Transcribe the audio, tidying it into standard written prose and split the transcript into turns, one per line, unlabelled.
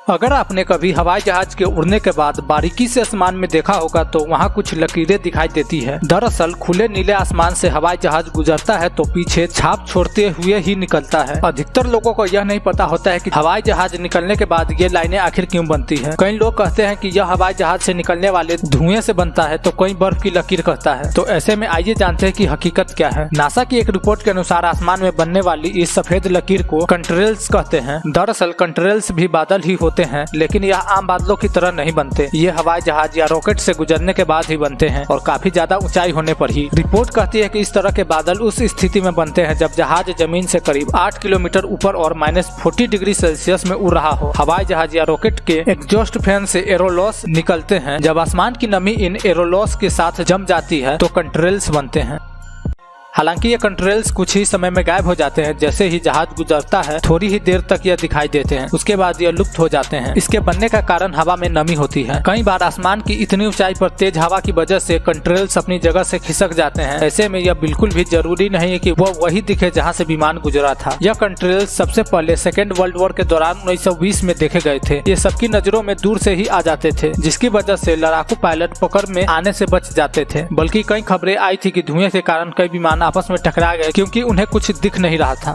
अगर आपने कभी हवाई जहाज के उड़ने के बाद बारीकी से आसमान में देखा होगा तो वहाँ कुछ लकीरें दिखाई देती है। दरअसल खुले नीले आसमान से हवाई जहाज गुजरता है तो पीछे छाप छोड़ते हुए ही निकलता है। अधिकतर लोगों को यह नहीं पता होता है कि हवाई जहाज निकलने के बाद ये लाइनें आखिर क्यों बनती है। कई लोग कहते हैं कि यह हवाई जहाज से निकलने वाले धुएं से बनता है तो कोई बर्फ की लकीर कहता है। तो ऐसे में आइए जानते हैं कि हकीकत क्या है। नासा की एक रिपोर्ट के अनुसार आसमान में बनने वाली इस सफेद लकीर को कंट्रेल्स कहते हैं। दरअसल कंट्रेल्स भी बादल ही होते हैं, लेकिन यह आम बादलों की तरह नहीं बनते। ये हवाई जहाज या रॉकेट से गुजरने के बाद ही बनते हैं और काफी ज्यादा ऊंचाई होने पर ही। रिपोर्ट कहती है कि इस तरह के बादल उस स्थिति में बनते हैं जब जहाज जमीन से करीब 8 किलोमीटर ऊपर और -40 डिग्री सेल्सियस में उड़ रहा हो। हवाई जहाज या रॉकेट के एग्जॉस्ट फैन से एरोलॉस निकलते हैं। जब आसमान की नमी इन एरोलॉस के साथ जम जाती है तो कंट्रेल्स बनते हैं। हालांकि ये कंट्रेल्स कुछ ही समय में गायब हो जाते हैं। जैसे ही जहाज गुजरता है थोड़ी ही देर तक यह दिखाई देते हैं, उसके बाद यह लुप्त हो जाते हैं। इसके बनने का कारण हवा में नमी होती है। कई बार आसमान की इतनी ऊंचाई पर तेज हवा की वजह से कंट्रेल्स अपनी जगह से खिसक जाते हैं। ऐसे में यह बिल्कुल भी जरूरी नहीं है कि वह वही दिखे जहाँ से विमान गुजरा था। यह कंट्रेल्स सबसे पहले सेकेंड वर्ल्ड वॉर के दौरान 1920 में देखे गए थे। ये सबकी नजरों में दूर से ही आ जाते थे, जिसकी वजह से लड़ाकू पायलट पकड़ में आने से बच जाते थे। बल्कि कई खबरें आई थी कि धुएं के कारण कई विमान आपस में टकरा गए क्योंकि उन्हें कुछ दिख नहीं रहा था।